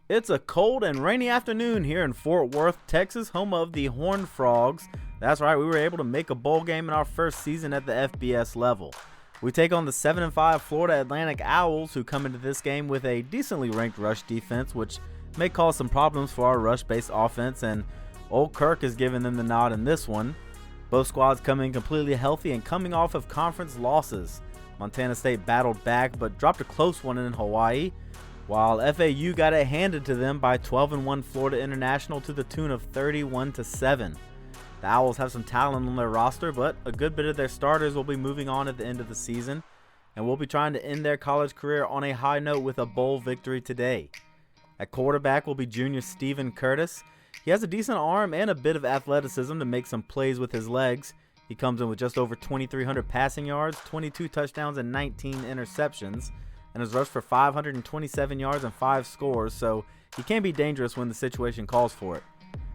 It's a cold and rainy afternoon here in Fort Worth, Texas, home of the Horned Frogs. That's right, we were able to make a bowl game in our first season at the FBS level. We take on the 7-5 Florida Atlantic Owls, who come into this game with a decently ranked rush defense, which may cause some problems for our rush-based offense, and Old Kirk is giving them the nod in this one. Both squads come in completely healthy and coming off of conference losses. Montana State battled back but dropped a close one in Hawaii, while FAU got it handed to them by 12-1 Florida International to the tune of 31-7. The Owls have some talent on their roster, but a good bit of their starters will be moving on at the end of the season, and will be trying to end their college career on a high note with a bowl victory today. At quarterback will be junior Steven Curtis. He has a decent arm and a bit of athleticism to make some plays with his legs. He comes in with just over 2,300 passing yards, 22 touchdowns, and 19 interceptions, and has rushed for 527 yards and 5 scores, so he can be dangerous when the situation calls for it.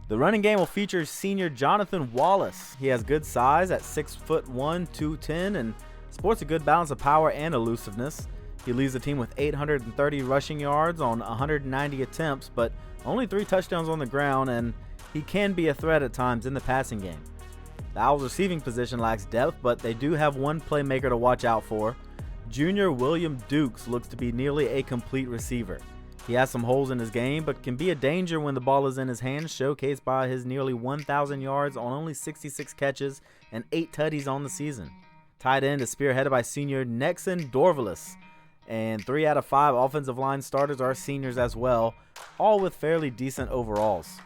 The running game will feature senior Jonathan Wallace. He has good size at 6'1", 210, and sports a good balance of power and elusiveness. He leads the team with 830 rushing yards on 190 attempts, but only 3 touchdowns on the ground, and he can be a threat at times in the passing game. The Owls' receiving position lacks depth, but they do have one playmaker to watch out for. Junior William Dukes looks to be nearly a complete receiver. He has some holes in his game, but can be a danger when the ball is in his hands, showcased by his nearly 1,000 yards on only 66 catches and 8 tutties on the season. Tight end is spearheaded by senior Nexon Dorvalis, and 3 out of 5 offensive line starters are seniors as well, all with fairly decent overalls.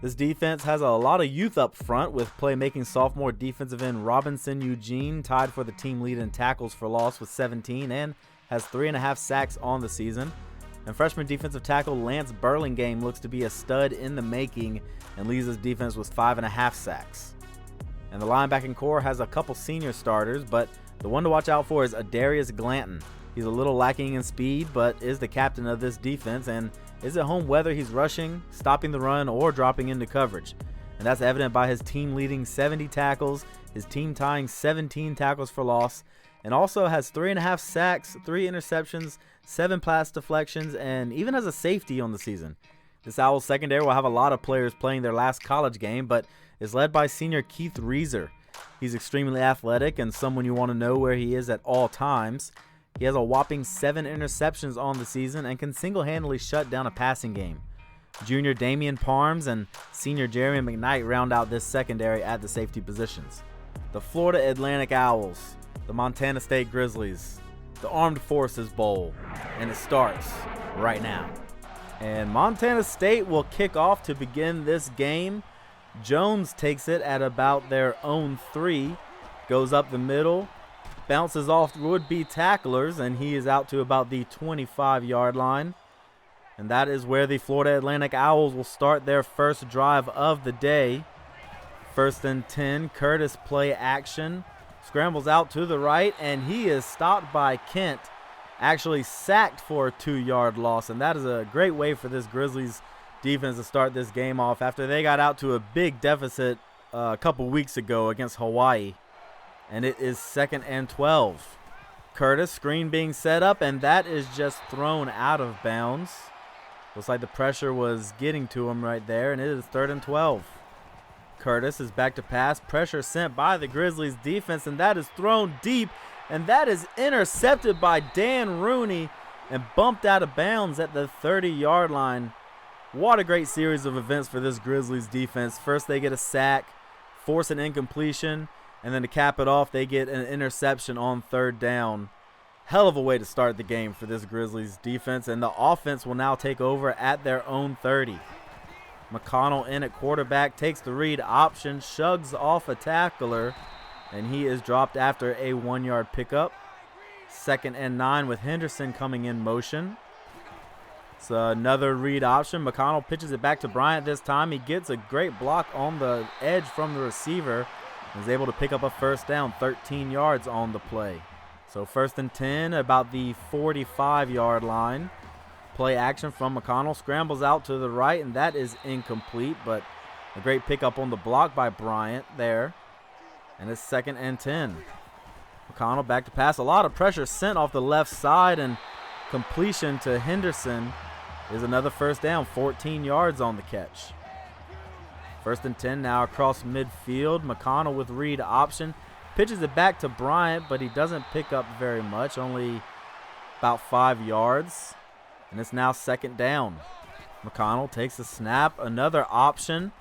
This defense has a lot of youth up front, with playmaking sophomore defensive end Robinson Eugene tied for the team lead in tackles for loss with 17 and has 3.5 sacks on the season. And freshman defensive tackle Lance Burlingame looks to be a stud in the making and leads his defense with 5.5 sacks. And the linebacking core has a couple senior starters, but the one to watch out for is Adarius Glanton. He's a little lacking in speed, but is the captain of this defense and is at home whether he's rushing, stopping the run, or dropping into coverage. And that's evident by his team leading 70 tackles, his team tying 17 tackles for loss, and also has 3.5 sacks, 3 interceptions, 7 pass deflections, and even has a safety on the season. This Owls secondary will have a lot of players playing their last college game, but is led by senior Keith Reeser. He's extremely athletic and someone you want to know where he is at all times. He has a whopping 7 interceptions on the season and can single-handedly shut down a passing game. Junior Damian Parms and senior Jeremy McKnight round out this secondary at the safety positions. The Florida Atlantic Owls, the Montana State Grizzlies, the Armed Forces Bowl, and it starts right now. And Montana State will kick off to begin this game. Jones takes it at about their own 3, goes up the middle, bounces off would-be tacklers, and he is out to about the 25-yard line. And that is where the Florida Atlantic Owls will start their first drive of the day. 1st and 10, Curtis play action. Scrambles out to the right, and he is stopped by Kent. Actually sacked for a 2-yard loss, and that is a great way for this Grizzlies defense to start this game off after they got out to a big deficit a couple weeks ago against Hawaii. And it is 2nd and 12. Curtis, screen being set up, and that is just thrown out of bounds. Looks like the pressure was getting to him right there, and it is 3rd and 12. Curtis is back to pass. Pressure sent by the Grizzlies defense, and that is thrown deep, and that is intercepted by Dan Rooney and bumped out of bounds at the 30-yard line. What a great series of events for this Grizzlies defense. First, they get a sack, force an incompletion, and then to cap it off, they get an interception on 3rd down. Hell of a way to start the game for this Grizzlies defense, and the offense will now take over at their own 30. McConnell in at quarterback, takes the read option, shugs off a tackler, and he is dropped after a 1-yard pickup. 2nd and 9 with Henderson coming in motion. It's another read option. McConnell pitches it back to Bryant this time. He gets a great block on the edge from the receiver. Is able to pick up a 1st down, 13 yards on the play. So 1st and 10, about the 45-yard line. Play action from McConnell, scrambles out to the right, and that is incomplete, but a great pickup on the block by Bryant there. And it's 2nd and 10. McConnell back to pass. A lot of pressure sent off the left side, and completion to Henderson. Is another first down, 14 yards on the catch. 1st and 10 now across midfield. McConnell with read option. Pitches it back to Bryant, but he doesn't pick up very much, only about 5 yards. And it's now 2nd down. McConnell takes a snap, another option,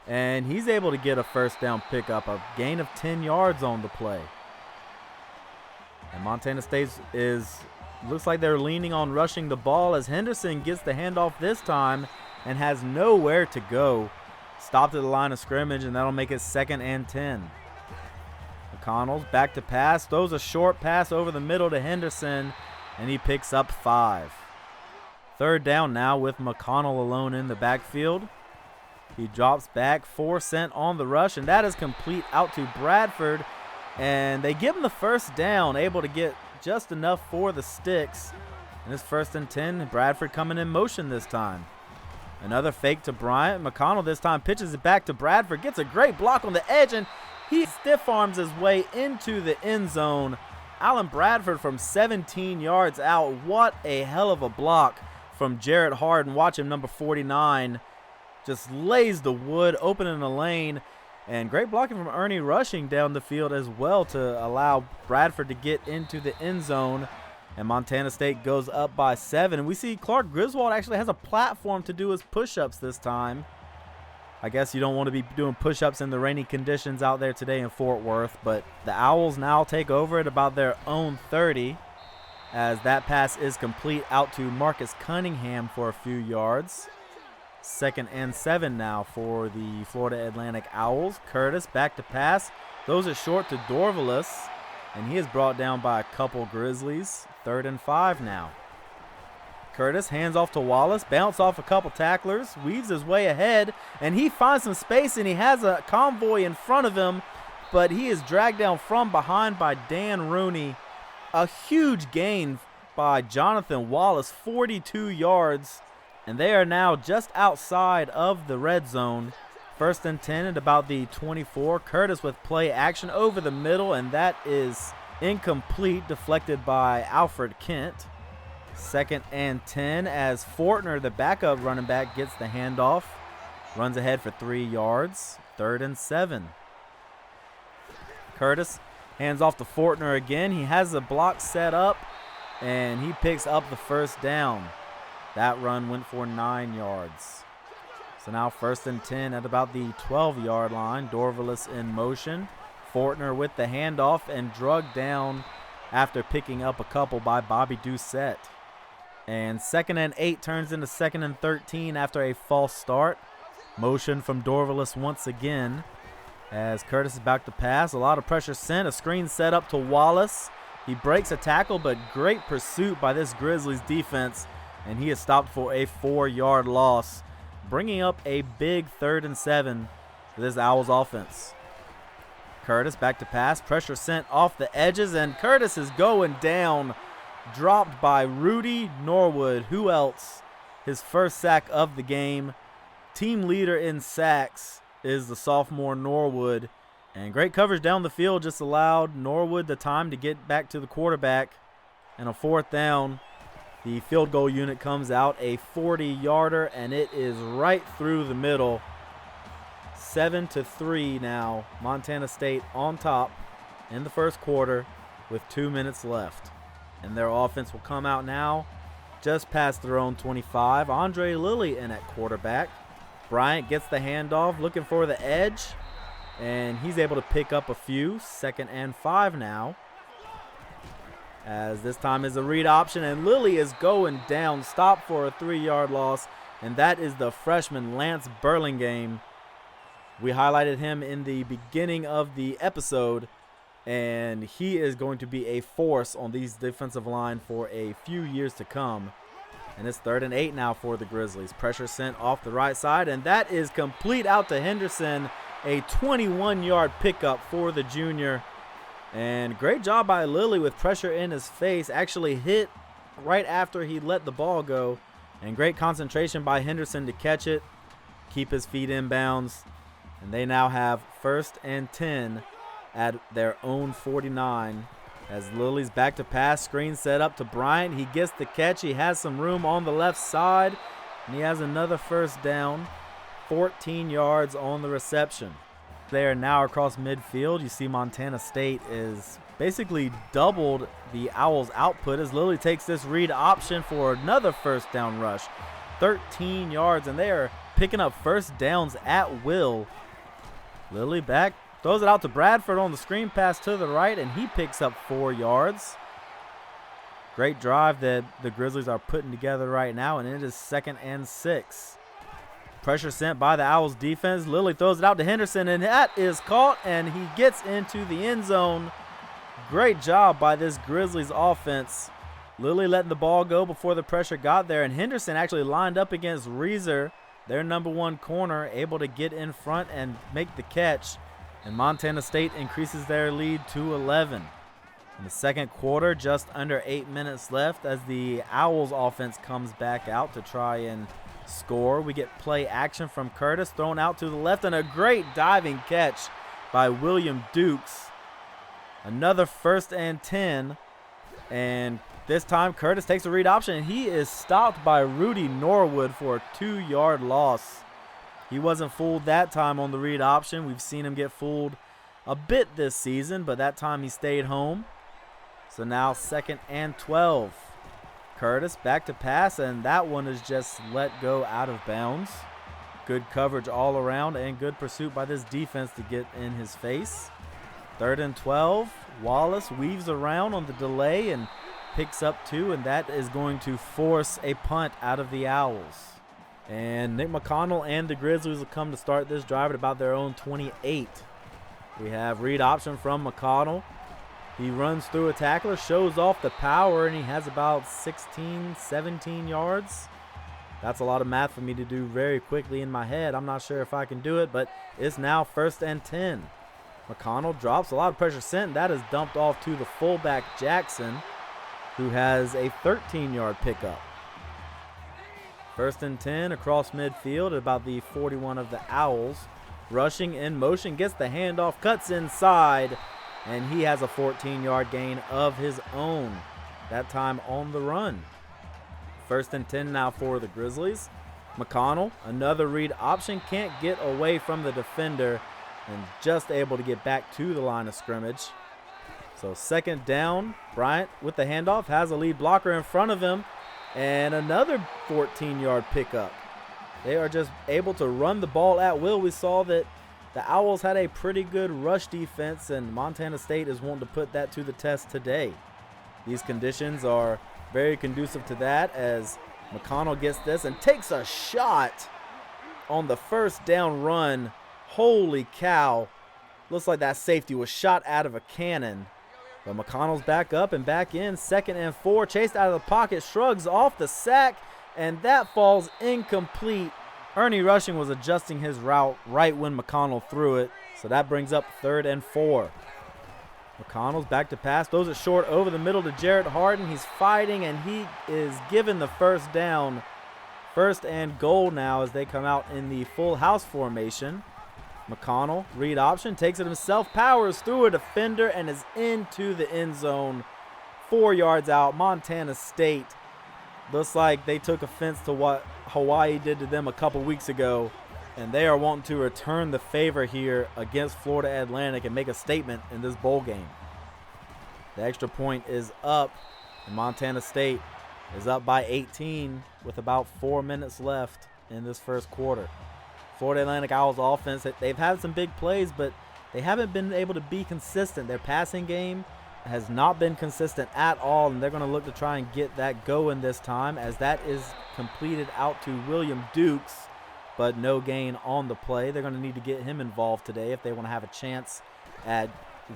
and he's able to get a first down pickup, a gain of 10 yards on the play. And Montana State looks like they're leaning on rushing the ball as Henderson gets the handoff this time and has nowhere to go. Stopped at the line of scrimmage, and that'll make it 2nd and 10. McConnell's back to pass, throws a short pass over the middle to Henderson, and he picks up 5. 3rd down now with McConnell alone in the backfield. He drops back, 4 sent on the rush, and that is complete out to Bradford. And they give him the first down, able to get just enough for the sticks. And it's 1st and 10, Bradford coming in motion this time. Another fake to Bryant. McConnell this time pitches it back to Bradford, gets a great block on the edge, and he stiff arms his way into the end zone. Alan Bradford from 17 yards out. What a hell of a block from Jarrett Harden. Watch him, number 49. Just lays the wood, opening the lane. And great blocking from Ernie Rushing down the field as well to allow Bradford to get into the end zone. And Montana State goes up by 7. And we see Clark Griswold actually has a platform to do his push-ups this time. I guess you don't want to be doing push-ups in the rainy conditions out there today in Fort Worth. But the Owls now take over at about their own 30 as that pass is complete out to Marcus Cunningham for a few yards. 2nd and 7 now for the Florida Atlantic Owls. Curtis back to pass. Throws it short to Dorvalis, and he is brought down by a couple Grizzlies. 3rd and 5 now. Curtis hands off to Wallace, bounce off a couple tacklers, weaves his way ahead, and he finds some space, and he has a convoy in front of him, but he is dragged down from behind by Dan Rooney. A huge gain by Jonathan Wallace, 42 yards. And they are now just outside of the red zone. 1st and 10 at about the 24. Curtis with play action over the middle, and that is incomplete, deflected by Alfred Kent. 2nd and 10 as Fortner, the backup running back, gets the handoff. Runs ahead for 3 yards. 3rd and 7. Curtis hands off to Fortner again. He has the block set up, and he picks up the first down. That run went for 9 yards. So now 1st and 10 at about the 12-yard line. Dorvalis in motion. Fortner with the handoff and drugged down after picking up a couple by Bobby Doucette. And 2nd and 8 turns into 2nd and 13 after a false start. Motion from Dorvalis once again as Curtis is back to pass. A lot of pressure sent. A screen set up to Wallace. He breaks a tackle, but great pursuit by this Grizzlies defense. And he is stopped for a 4-yard loss, bringing up a big 3rd and 7 for this Owls offense. Curtis back to pass. Pressure sent off the edges, and Curtis is going down. Dropped by Rudy Norwood. Who else? His first sack of the game. Team leader in sacks is the sophomore Norwood. And great coverage down the field just allowed Norwood the time to get back to the quarterback. And a 4th down. The field goal unit comes out, a 40-yarder, and it is right through the middle. 7-3 now. Montana State on top in the first quarter with 2 minutes left. And their offense will come out now just past their own 25. Andre Lilly in at quarterback. Bryant gets the handoff, looking for the edge, and he's able to pick up a few. 2nd and 5 now. As this time is a read option, and Lilly is going down, stopped for a 3-yard loss, and that is the freshman Lance Burlingame. We highlighted him in the beginning of the episode, and he is going to be a force on these defensive line for a few years to come. And it's 3rd and 8 now for the Grizzlies. Pressure sent off the right side, and that is complete out to Henderson. A 21-yard pickup for the junior. And great job by Lilly with pressure in his face. Actually hit right after he let the ball go. And great concentration by Henderson to catch it, keep his feet in bounds. And they now have 1st and 10 at their own 49 As Lily's back to pass, screen set up to Bryant. He gets the catch. He has some room on the left side, and he has another first down. 14 yards on the reception. They are now across midfield. You see Montana State is basically doubled the Owls' output as Lily takes this read option for another first down rush. 13 yards, and they are picking up first downs at will. Lily back, throws it out to Bradford on the screen pass to the right, and he picks up 4 yards. Great drive that the Grizzlies are putting together right now, and it is 2nd and 6. Pressure sent by the Owls defense. Lily throws it out to Henderson, and that is caught, and he gets into the end zone. Great job by this Grizzlies offense. Lily letting the ball go before the pressure got there, and Henderson actually lined up against Reeser, their #1 corner, able to get in front and make the catch. And Montana State increases their lead to 11. In the second quarter, just under 8 minutes left as the Owls offense comes back out to try and score. We get play action from Curtis, thrown out to the left, and a great diving catch by William Dukes. Another 1st and 10, and this time Curtis takes a read option, and he is stopped by Rudy Norwood for a 2-yard loss. He wasn't fooled that time on the read option. We've seen him get fooled a bit this season, but that time he stayed home. So now 2nd and 12. Curtis back to pass, and that one is just let go out of bounds. Good coverage all around and good pursuit by this defense to get in his face. 3rd and 12. Wallace weaves around on the delay and picks up 2, and that is going to force a punt out of the Owls. And Nick McConnell and the Grizzlies will come to start this drive at about their own 28. We have read option from McConnell. He runs through a tackler, shows off the power, and he has about 16, 17 yards. That's a lot of math for me to do very quickly in my head. I'm not sure if I can do it, but it's now 1st and 10. McConnell drops, a lot of pressure sent. That is dumped off to the fullback Jackson, who has a 13-yard pickup. 1st and 10 across midfield at about the 41 of the Owls. Rushing in motion, gets the handoff, cuts inside, and he has a 14-yard gain of his own, that time on the run. 1st and 10 now for the Grizzlies. McConnell, another read option, can't get away from the defender and just able to get back to the line of scrimmage. So 2nd down, Bryant with the handoff, has a lead blocker in front of him, and another 14-yard pickup. They are just able to run the ball at will. We saw that the Owls had a pretty good rush defense, and Montana State is wanting to put that to the test today. These conditions are very conducive to that as McConnell gets this and takes a shot on the 1st down run. Holy cow. Looks like that safety was shot out of a cannon. But McConnell's back up and back in. 2nd and 4. Chased out of the pocket. Shrugs off the sack. And that falls incomplete. Ernie Rushing was adjusting his route right when McConnell threw it. So that brings up 3rd and 4. McConnell's back to pass. Throws it short over the middle to Jarrett Harden. He's fighting and he is given the 1st down. 1st and goal now as they come out in the full house formation. McConnell, read option, takes it himself, powers through a defender, and is into the end zone. 4 yards out. Montana State looks like they took offense to what Hawaii did to them a couple weeks ago, and they are wanting to return the favor here against Florida Atlantic and make a statement in this bowl game. The extra point is up, and Montana State is up by 18 with about 4 minutes left in this first quarter. Florida Atlantic Owls offense, they've had some big plays, but they haven't been able to be consistent. Their passing game has not been consistent at all, and they're going to look to try and get that going this time as that is completed out to William Dukes, but no gain on the play. They're going to need to get him involved today if they want to have a chance at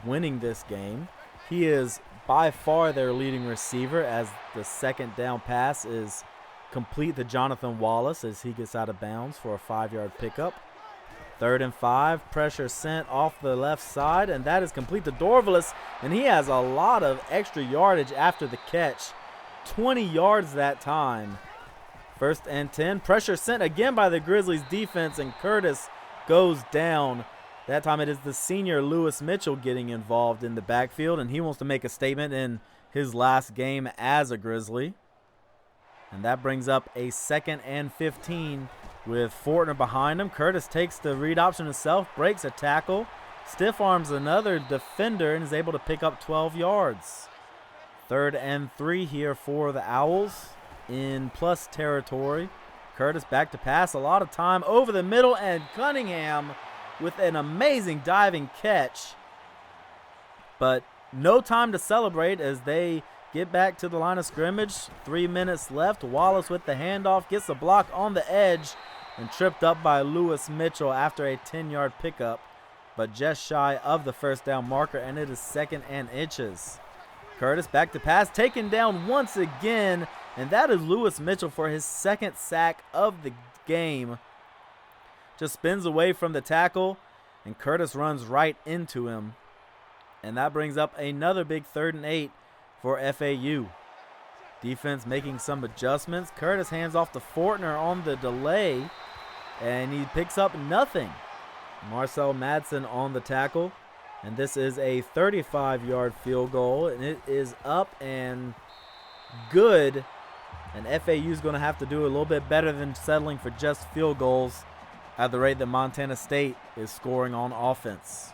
winning this game. He is by far their leading receiver as the 2nd down pass is complete to Jonathan Wallace as he gets out of bounds for a 5-yard pickup. 3rd and 5, pressure sent off the left side, and that is complete to Dorvalis, and he has a lot of extra yardage after the catch. 20 yards that time. 1st and 10, pressure sent again by the Grizzlies defense, and Curtis goes down. That time it is the senior Lewis Mitchell getting involved in the backfield, and he wants to make a statement in his last game as a Grizzly. And that brings up a 2nd and 15 with Fortner behind him. Curtis takes the read option himself, breaks a tackle, stiff arms another defender, and is able to pick up 12 yards. 3rd and 3 here for the Owls in plus territory. Curtis back to pass, a lot of time over the middle, and Cunningham with an amazing diving catch. But no time to celebrate as they get back to the line of scrimmage. 3 minutes left. Wallace with the handoff, gets a block on the edge and tripped up by Lewis Mitchell after a 10-yard pickup, but just shy of the first down marker, and it is 2nd and inches. Curtis back to pass, taken down once again, and that is Lewis Mitchell for his 2nd sack of the game. Just spins away from the tackle, and Curtis runs right into him. And that brings up another big 3rd and 8 for FAU. Defense making some adjustments. Curtis hands off to Fortner on the delay, and he picks up nothing. Marcel Madsen on the tackle, and this is a 35-yard field goal, and it is up and good. And FAU is going to have to do a little bit better than settling for just field goals at the rate that Montana State is scoring on offense.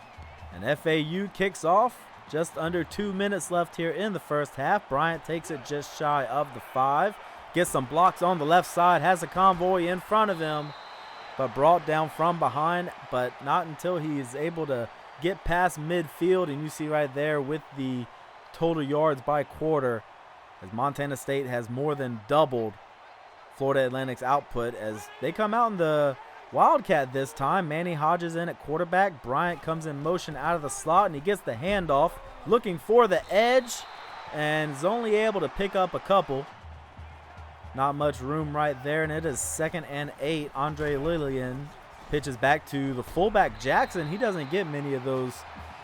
And FAU kicks off. Just under 2 minutes left here in the first half. Bryant takes it just shy of the 5. Gets some blocks on the left side. Has a convoy in front of him, but brought down from behind. But not until he is able to get past midfield. And you see right there with the total yards by quarter, as Montana State has more than doubled Florida Atlantic's output as they come out in the Wildcat this time. Manny Hodges in at quarterback. Bryant comes in motion out of the slot, and he gets the handoff, looking for the edge, and is only able to pick up a couple. Not much room right there, and it is 2nd and 8. Andre Lillian pitches back to the fullback Jackson. He doesn't get many of those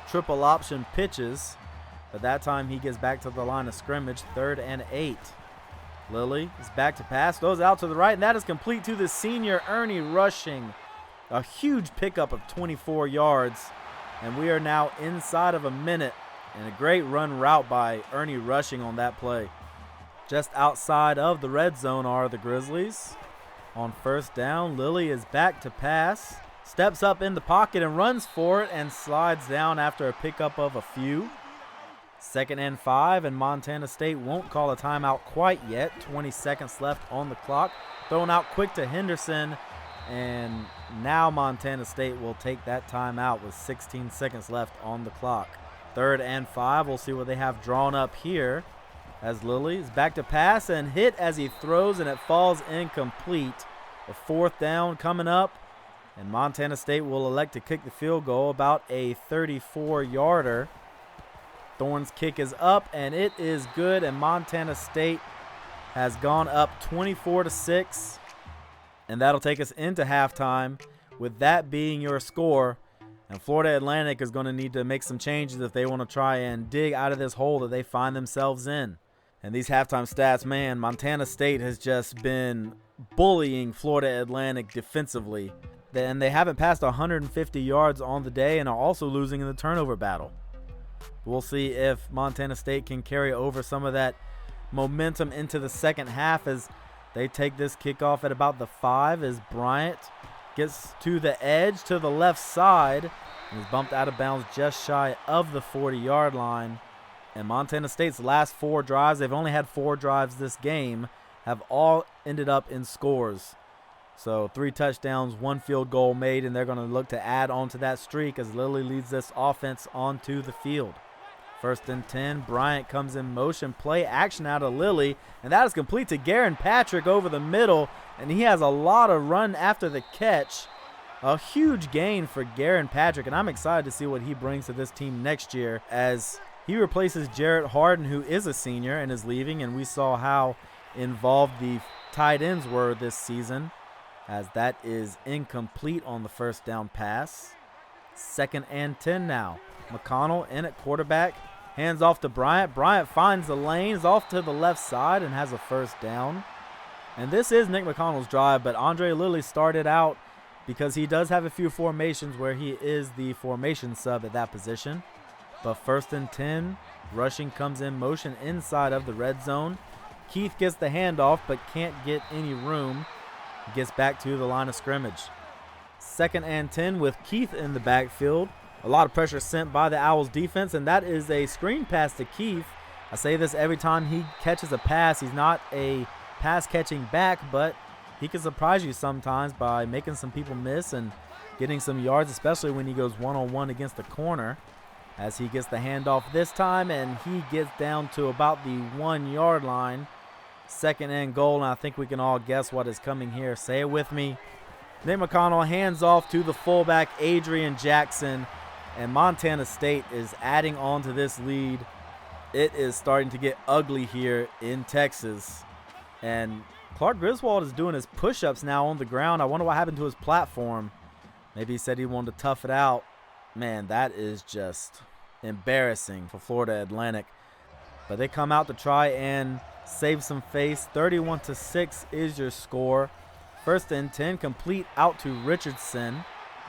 triple option pitches, but that time he gets back to the line of scrimmage. 3rd and 8. Lilly is back to pass, goes out to the right, and that is complete to the senior Ernie Rushing. A huge pickup of 24 yards, and we are now inside of a minute, and a great run route by Ernie Rushing on that play. Just outside of the red zone are the Grizzlies. On 1st down, Lilly is back to pass, steps up in the pocket and runs for it, and slides down after a pickup of a few. 2nd and 5, and Montana State won't call a timeout quite yet. 20 seconds left on the clock. Thrown out quick to Henderson, and now Montana State will take that timeout with 16 seconds left on the clock. 3rd and 5, we'll see what they have drawn up here as Lilly is back to pass and hit as he throws, and it falls incomplete. A 4th down coming up, and Montana State will elect to kick the field goal, about a 34-yarder. Thorne's kick is up, and it is good, and Montana State has gone up 24-6, and that'll take us into halftime with that being your score. And Florida Atlantic is going to need to make some changes if they want to try and dig out of this hole that they find themselves in. And these halftime stats, man, Montana State has just been bullying Florida Atlantic defensively, and they haven't passed 150 yards on the day and are also losing in the turnover battle. We'll see if Montana State can carry over some of that momentum into the second half as they take this kickoff at about the 5 as Bryant gets to the edge to the left side and is bumped out of bounds just shy of the 40-yard line. And Montana State's last 4 drives, they've only had 4 drives this game, have all ended up in scores. So 3 touchdowns, 1 field goal made, and they're going to look to add on to that streak as Lilly leads this offense onto the field. 1st and 10, Bryant comes in motion, play action out of Lilly, and that is complete to Garen Patrick over the middle, and he has a lot of run after the catch. A huge gain for Garen Patrick, and I'm excited to see what he brings to this team next year as he replaces Jarrett Harden, who is a senior and is leaving, and we saw how involved the tight ends were this season, as that is incomplete on the 1st down pass. 2nd and 10 now. McConnell in at quarterback. Hands off to Bryant. Bryant finds the lanes off to the left side and has a 1st down. And this is Nick McConnell's drive, but Andre Lilly started out because he does have a few formations where he is the formation sub at that position. But 1st and 10, rushing comes in motion inside of the red zone. Keith gets the handoff but can't get any room. Gets back to the line of scrimmage. 2nd and 10 with Keith in the backfield. A lot of pressure sent by the Owls defense, and that is a screen pass to Keith. I say this every time he catches a pass. He's not a pass catching back, but he can surprise you sometimes by making some people miss and getting some yards, especially when he goes one-on-one against the corner. As he gets the handoff this time, and he gets down to about the 1-yard line. 2nd and goal, and I think we can all guess what is coming here. Say it with me. Nate McConnell hands off to the fullback, Adrian Jackson, and Montana State is adding on to this lead. It is starting to get ugly here in Texas, and Clark Griswold is doing his push-ups now on the ground. I wonder what happened to his platform. Maybe he said he wanted to tough it out. Man, that is just embarrassing for Florida Atlantic. But they come out to try and save some face. 31-6 is your score. 1st and 10, complete out to Richardson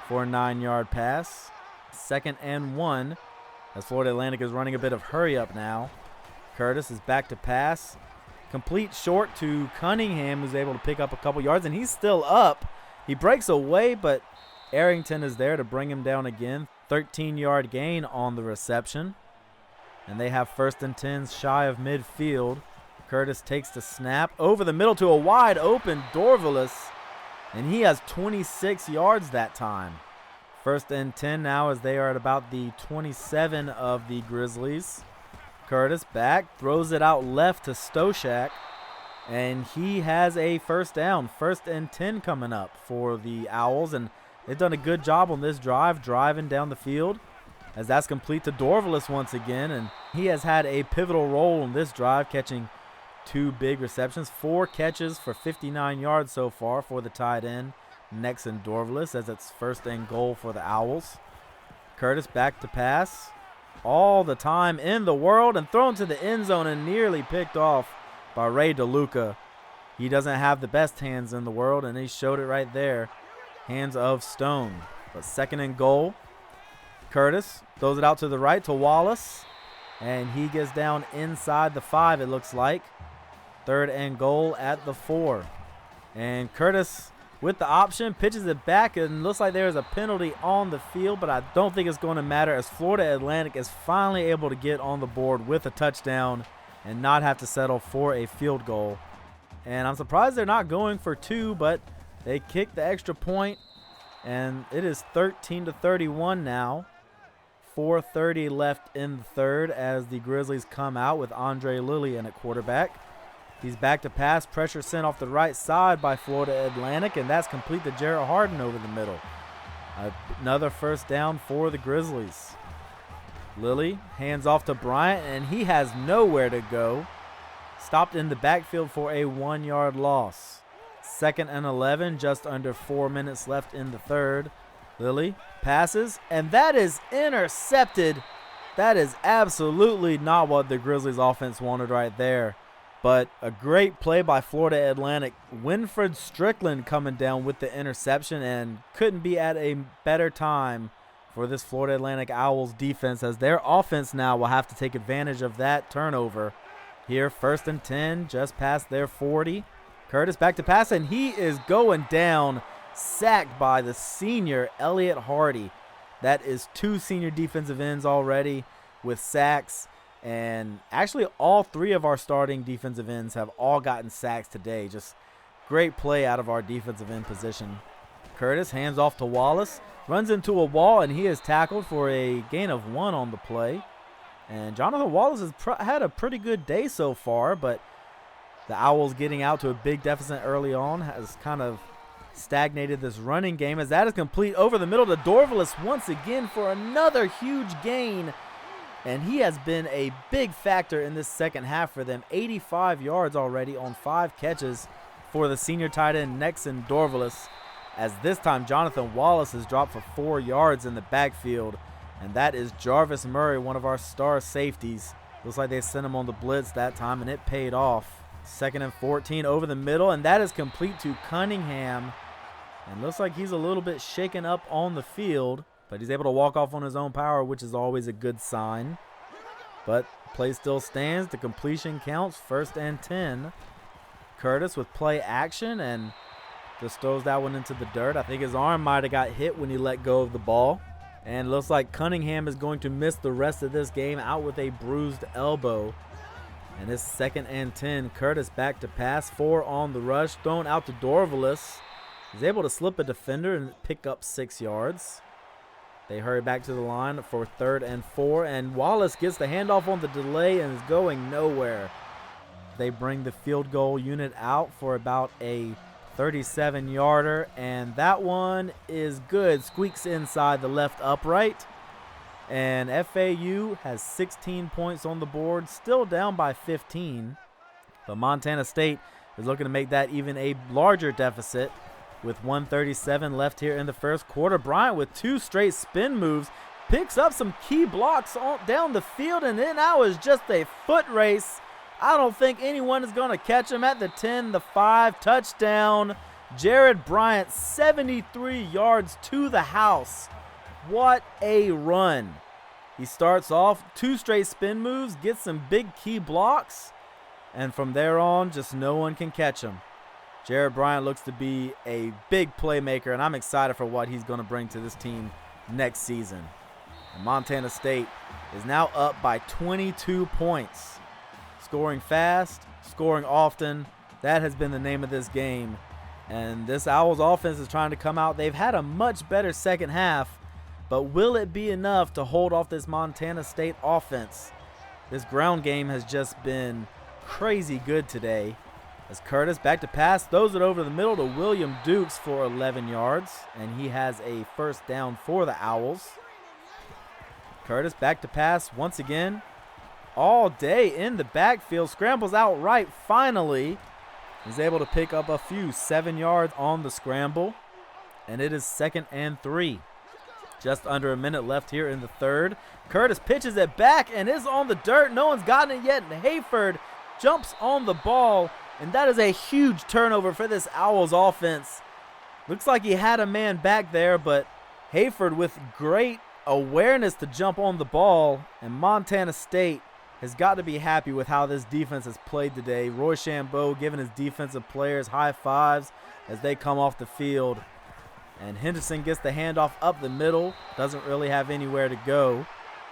for a 9-yard pass. 2nd and 1, as Florida Atlantic is running a bit of hurry up now. Curtis is back to pass. Complete short to Cunningham, who's able to pick up a couple yards, and he's still up. He breaks away, but Arrington is there to bring him down again. 13-yard gain on the reception. And they have 1st and 10s shy of midfield. Curtis takes the snap over the middle to a wide open Dorvalis, and he has 26 yards that time. 1st and 10 now, as they are at about the 27 of the Grizzlies. Curtis back, throws it out left to Stoshak, and he has a 1st down. 1st and 10 coming up for the Owls, and they've done a good job on this drive, driving down the field, as that's complete to Dorvalis once again, and he has had a pivotal role in this drive, catching 2 big receptions, 4 catches for 59 yards so far for the tight end, Nexon Dorvalis, as it's 1st and goal for the Owls. Curtis back to pass, all the time in the world, and thrown to the end zone and nearly picked off by Ray DeLuca. He doesn't have the best hands in the world, and he showed it right there. Hands of stone. But 2nd and goal. Curtis throws it out to the right to Wallace, and he gets down inside the 5, it looks like. 3rd and goal at the 4. And Curtis with the option pitches it back, and looks like there's a penalty on the field, but I don't think it's going to matter, as Florida Atlantic is finally able to get on the board with a touchdown and not have to settle for a field goal. And I'm surprised they're not going for 2, but they kick the extra point, and it is 13-31 now. 4:30 left in the 3rd as the Grizzlies come out with Andre Lillian at quarterback. He's back to pass, pressure sent off the right side by Florida Atlantic, and that's complete to Jarrett Harden over the middle. Another 1st down for the Grizzlies. Lilly hands off to Bryant, and he has nowhere to go. Stopped in the backfield for a 1-yard loss. 2nd and 11, just under 4 minutes left in the 3rd. Lilly passes, and that is intercepted. That is absolutely not what the Grizzlies offense wanted right there. But a great play by Florida Atlantic. Winfred Strickland coming down with the interception, and couldn't be at a better time for this Florida Atlantic Owls defense, as their offense now will have to take advantage of that turnover. Here, 1st and 10, just past their 40. Curtis back to pass, and he is going down, sacked by the senior Elliott Hardy. That is 2 senior defensive ends already with sacks. And actually all 3 of our starting defensive ends have all gotten sacks today. Just great play out of our defensive end position. Curtis hands off to Wallace, runs into a wall, and he is tackled for a gain of 1 on the play. And Jonathan Wallace has had a pretty good day so far, but the Owls getting out to a big deficit early on has kind of stagnated this running game, as that is complete over the middle to Dorvalis once again for another huge gain. And he has been a big factor in this second half for them. 85 yards already on 5 catches for the senior tight end Nexon Dorvalis, as this time Jonathan Wallace has dropped for 4 yards in the backfield. And that is Jarvis Murray, one of our star safeties. Looks like they sent him on the blitz that time, and it paid off. 2nd and 14 over the middle, and that is complete to Cunningham. And looks like he's a little bit shaken up on the field, but he's able to walk off on his own power, which is always a good sign. But play still stands. The completion counts. 1st and 10. Curtis with play action and just throws that one into the dirt. I think his arm might have got hit when he let go of the ball. And looks like Cunningham is going to miss the rest of this game out with a bruised elbow. And it's 2nd and 10. Curtis back to pass. 4 on the rush. Thrown out to Dorvalis. He's able to slip a defender and pick up 6 yards. They hurry back to the line for 3rd and 4. And Wallace gets the handoff on the delay and is going nowhere. They bring the field goal unit out for about a 37-yarder. And that one is good. Squeaks inside the left upright. And FAU has 16 points on the board. Still down by 15. But Montana State is looking to make that even a larger deficit. With 1:37 left here in the first quarter, Bryant with 2 straight spin moves picks up some key blocks down the field, and then now is just a foot race. I don't think anyone is going to catch him at the 10, the 5, touchdown. Jared Bryant, 73 yards to the house. What a run. He starts off 2 straight spin moves, gets some big key blocks, and from there on, just no one can catch him. Jared Bryant looks to be a big playmaker, and I'm excited for what he's going to bring to this team next season. And Montana State is now up by 22 points. Scoring fast, scoring often, that has been the name of this game. And this Owls offense is trying to come out. They've had a much better second half, but will it be enough to hold off this Montana State offense? This ground game has just been crazy good today. As Curtis back to pass, throws it over the middle to William Dukes for 11 yards, and he has a 1st down for the Owls. Curtis back to pass once again. All day in the backfield, scrambles out right finally. He's able to pick up a few, 7 yards on the scramble, and it is 2nd and 3. Just under a minute left here in the third. Curtis pitches it back and is on the dirt. No one's gotten it yet, and Hayford jumps on the ball. And that is a huge turnover for this Owls offense. Looks like he had a man back there, but Hayford with great awareness to jump on the ball. And Montana State has got to be happy with how this defense has played today. Roy Shambeau giving his defensive players high fives as they come off the field. And Henderson gets the handoff up the middle. Doesn't really have anywhere to go.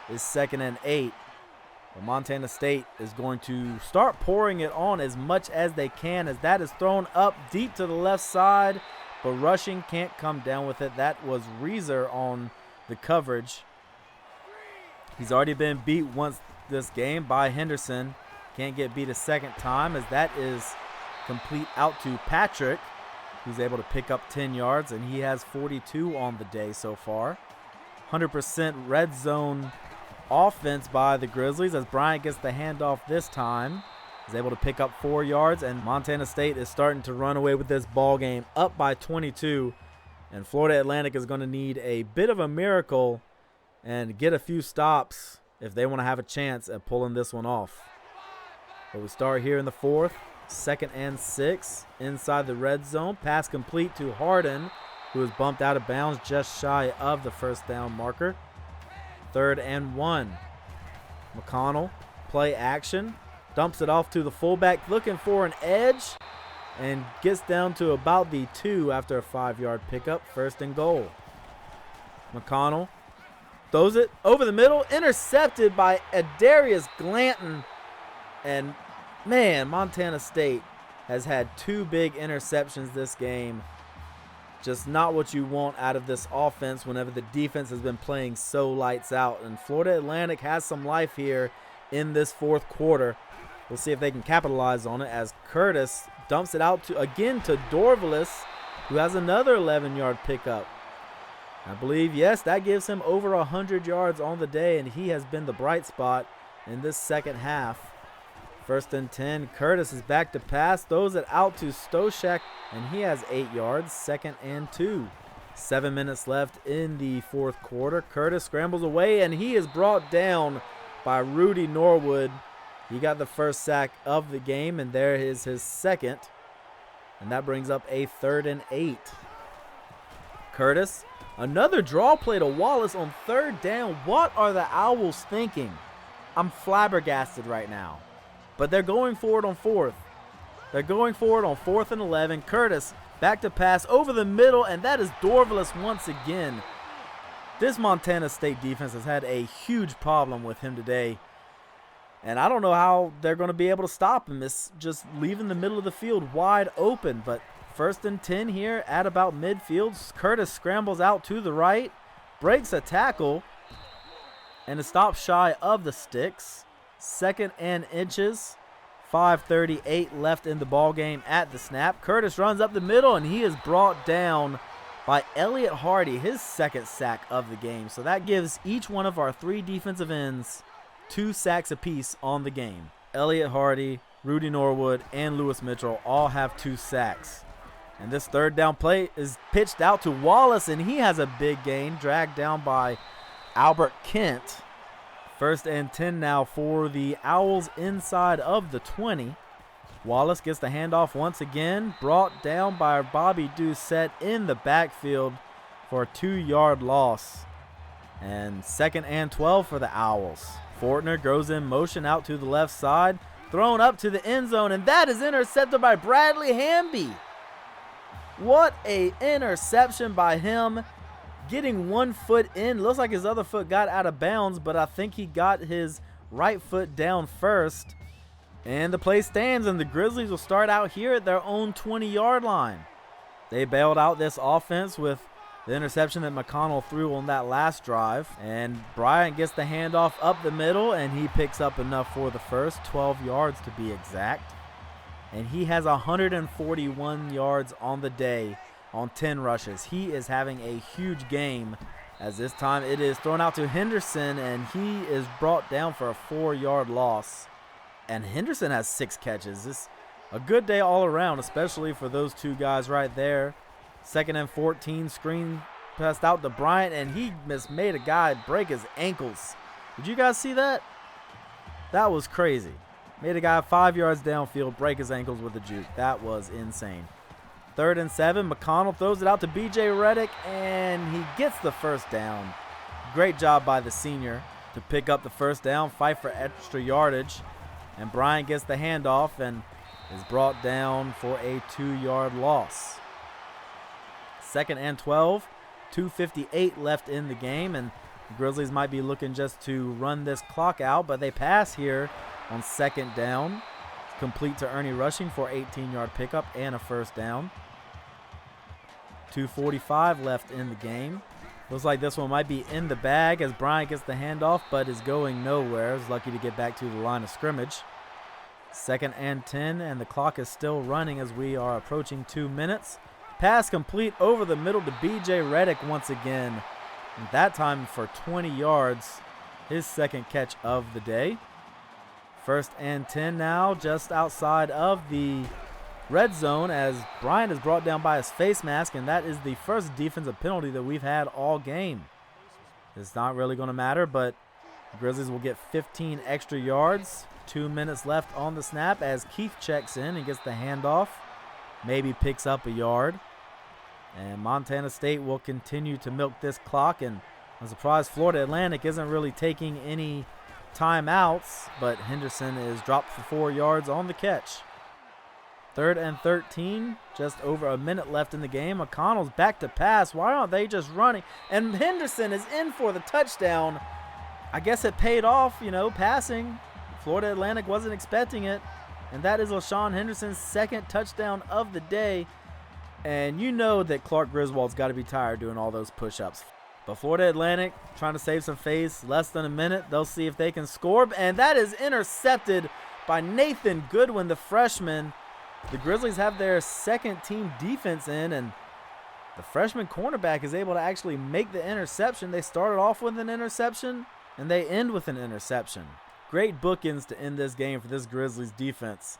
It's 2nd and 8. Well, Montana State is going to start pouring it on as much as they can, as that is thrown up deep to the left side, but rushing can't come down with it. That was Reeser on the coverage. He's already been beat once this game by Henderson. Can't get beat a second time, as that is complete out to Patrick, who's able to pick up 10 yards, and he has 42 on the day so far. 100% red zone offense by the Grizzlies as Bryant gets the handoff this time. He's able to pick up 4 yards, and Montana State is starting to run away with this ball game, up by 22. And Florida Atlantic is going to need a bit of a miracle and get a few stops if they want to have a chance at pulling this one off. But we start here in the 4th, 2nd and 6, inside the red zone. Pass complete to Harden, who is bumped out of bounds just shy of the 1st down marker. 3rd and 1. McConnell, play action, dumps it off to the fullback, looking for an edge, and gets down to about the 2 after a 5-yard pickup. 1st and goal. McConnell throws it over the middle, intercepted by Adarius Glanton. And man, Montana State has had 2 big interceptions this game. Just not what you want out of this offense whenever the defense has been playing so lights out. And Florida Atlantic has some life here in this 4th quarter. We'll see if they can capitalize on it as Curtis dumps it out to Dorvalis, who has another 11-yard pickup. I believe, yes, that gives him over 100 yards on the day, and he has been the bright spot in this second half. 1st and 10. Curtis is back to pass. Throws it out to Stoshak, and he has 8 yards. 2nd and 2. 7 minutes left in the 4th quarter. Curtis scrambles away, and he is brought down by Rudy Norwood. He got the 1st sack of the game, and there is his 2nd. And that brings up a 3rd and 8. Curtis, another draw play to Wallace on third down. What are the Owls thinking? I'm flabbergasted right now. But they're going for it on fourth. They're going for it on 4th and 11. Curtis back to pass over the middle, and that is Dorvalis once again. This Montana State defense has had a huge problem with him today. And I don't know how they're going to be able to stop him. It's just leaving the middle of the field wide open. But 1st and 10 here at about midfield. Curtis scrambles out to the right, breaks a tackle, and it stops shy of the sticks. 2nd and inches. 5:38 left in the ball game at the snap. Curtis runs up the middle, and he is brought down by Elliott Hardy, his 2nd sack of the game. So that gives each one of our 3 defensive ends 2 sacks apiece on the game. Elliott Hardy, Rudy Norwood, and Lewis Mitchell all have 2 sacks. And this 3rd down play is pitched out to Wallace, and he has a big gain, dragged down by Albert Kent. 1st and 10 now for the Owls inside of the 20. Wallace gets the handoff once again, brought down by Bobby Doucette in the backfield for a 2-yard loss. And 2nd and 12 for the Owls. Fortner goes in motion out to the left side, thrown up to the end zone, and that is intercepted by Bradley Hamby. What a interception by him. Getting 1 foot in. Looks like his other foot got out of bounds, but I think he got his right foot down first. And the play stands, and the Grizzlies will start out here at their own 20-yard line. They bailed out this offense with the interception that McConnell threw on that last drive. And Bryant gets the handoff up the middle, and he picks up enough for the first, 12 yards to be exact. And he has 141 yards on the day on 10 rushes. He is having a huge game, as this time it is thrown out to Henderson, and he is brought down for a 4-yard loss. And Henderson has 6 catches. This a good day all around, especially for those 2 guys right there. 2nd and 14, screen passed out to Bryant, and he made a guy break his ankles. Did you guys see that? That was crazy. Made a guy 5 yards downfield break his ankles with a juke. That was insane. 3rd and 7, McConnell throws it out to B.J. Reddick, and he gets the 1st down. Great job by the senior to pick up the 1st down, fight for extra yardage. And Bryant gets the handoff and is brought down for a 2-yard loss. 2nd and 12, 2:58 left in the game, and the Grizzlies might be looking just to run this clock out, but they pass here on 2nd down. It's complete to Ernie Rushing for 18-yard pickup and a 1st down. 2:45 left in the game. Looks like this one might be in the bag as Bryant gets the handoff, but is going nowhere. Is lucky to get back to the line of scrimmage. 2nd and 10, and the clock is still running as we are approaching 2 minutes. Pass complete over the middle to B.J. Reddick once again. And that time for 20 yards, his 2nd catch of the day. 1st and 10 now, just outside of the red zone, as Bryant is brought down by his face mask, and that is the first defensive penalty that we've had all game. It's not really going to matter, but the Grizzlies will get 15 extra yards. 2 minutes left on the snap as Keith checks in and gets the handoff. Maybe picks up a yard. And Montana State will continue to milk this clock, and I'm surprised Florida Atlantic isn't really taking any timeouts, but Henderson is dropped for 4 yards on the catch. 3rd and 13, just over a minute left in the game. McConnell's back to pass. Why aren't they just running? And Henderson is in for the touchdown. I guess it paid off, passing. Florida Atlantic wasn't expecting it. And that is LaShawn Henderson's 2nd touchdown of the day. And you know that Clark Griswold's got to be tired doing all those push-ups. But Florida Atlantic trying to save some face. Less than a minute. They'll see if they can score. And that is intercepted by Nathan Goodwin, the freshman. The Grizzlies have their 2nd team defense in, and the freshman cornerback is able to actually make the interception. They started off with an interception, and they end with an interception. Great bookends to end this game for this Grizzlies defense.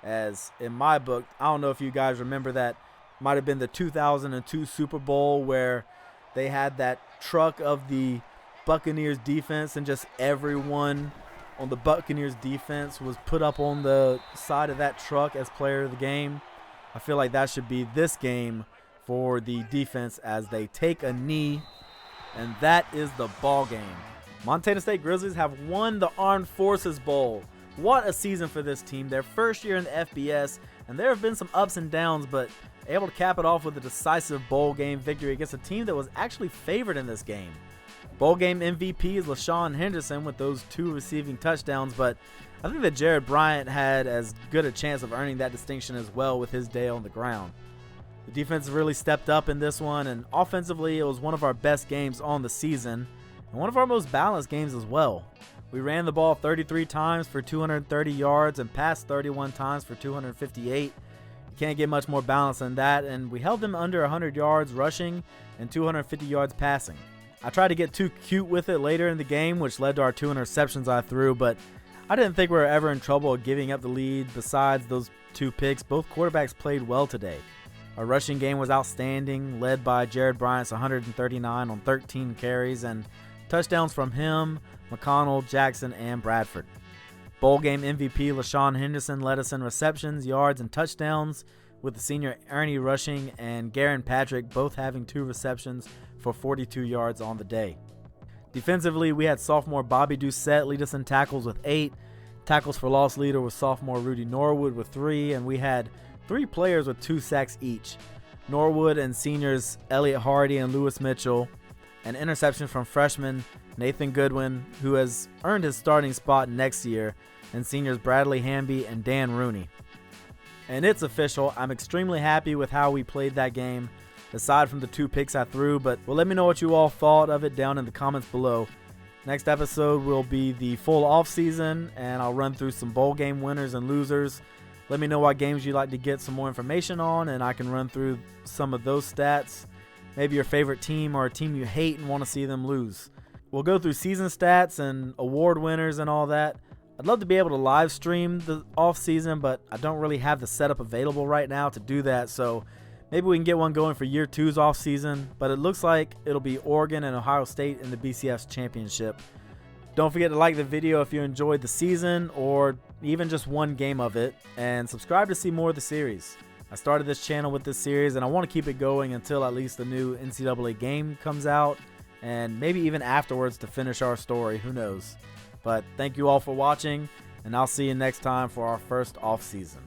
As in my book, I don't know if you guys remember that, might have been the 2002 Super Bowl where they had that truck of the Buccaneers defense, and just everyone on the Buccaneers defense was put up on the side of that truck as player of the game. I feel like that should be this game for the defense as they take a knee, and that is the ball game. Montana State Grizzlies have won the Armed Forces Bowl. What a season for this team. Their first year in the FBS, and there have been some ups and downs, but able to cap it off with a decisive bowl game victory against a team that was actually favored in this game. Bowl game MVP is LaShawn Henderson with those 2 receiving touchdowns, but I think that Jared Bryant had as good a chance of earning that distinction as well with his day on the ground. The defense really stepped up in this one, and offensively it was one of our best games on the season and one of our most balanced games as well. We ran the ball 33 times for 230 yards and passed 31 times for 258. You can't get much more balance than that, and we held them under 100 yards rushing and 250 yards passing. I tried to get too cute with it later in the game, which led to our 2 interceptions I threw, but I didn't think we were ever in trouble of giving up the lead. Besides those 2 picks, both quarterbacks played well today. Our rushing game was outstanding, led by Jared Bryant's 139 on 13 carries and touchdowns from him, McConnell, Jackson, and Bradford. Bowl game MVP LaShawn Henderson led us in receptions, yards, and touchdowns, with the senior Ernie rushing and Garin Patrick both having 2 receptions for 42 yards on the day. Defensively, we had sophomore Bobby Doucette lead us in tackles with 8. Tackles for loss leader was sophomore Rudy Norwood with 3, and we had 3 players with 2 sacks each. Norwood and seniors Elliott Hardy and Lewis Mitchell. An interception from freshman Nathan Goodwin, who has earned his starting spot next year, and seniors Bradley Hamby and Dan Rooney. And it's official. I'm extremely happy with how we played that game, aside from the 2 picks I threw, but well, let me know what you all thought of it down in the comments below. Next episode will be the full off season, and I'll run through some bowl game winners and losers. Let me know what games you'd like to get some more information on, and I can run through some of those stats. Maybe your favorite team or a team you hate and want to see them lose. We'll go through season stats and award winners and all that. I'd love to be able to live stream the off season, but I don't really have the setup available right now to do that, so maybe we can get one going for year 2's off season, but it looks like it'll be Oregon and Ohio State in the BCS championship. Don't forget to like the video if you enjoyed the season or even just one game of it, and subscribe to see more of the series. I started this channel with this series, and I want to keep it going until at least the new NCAA game comes out, and maybe even afterwards to finish our story. Who knows? But thank you all for watching, and I'll see you next time for our first off season.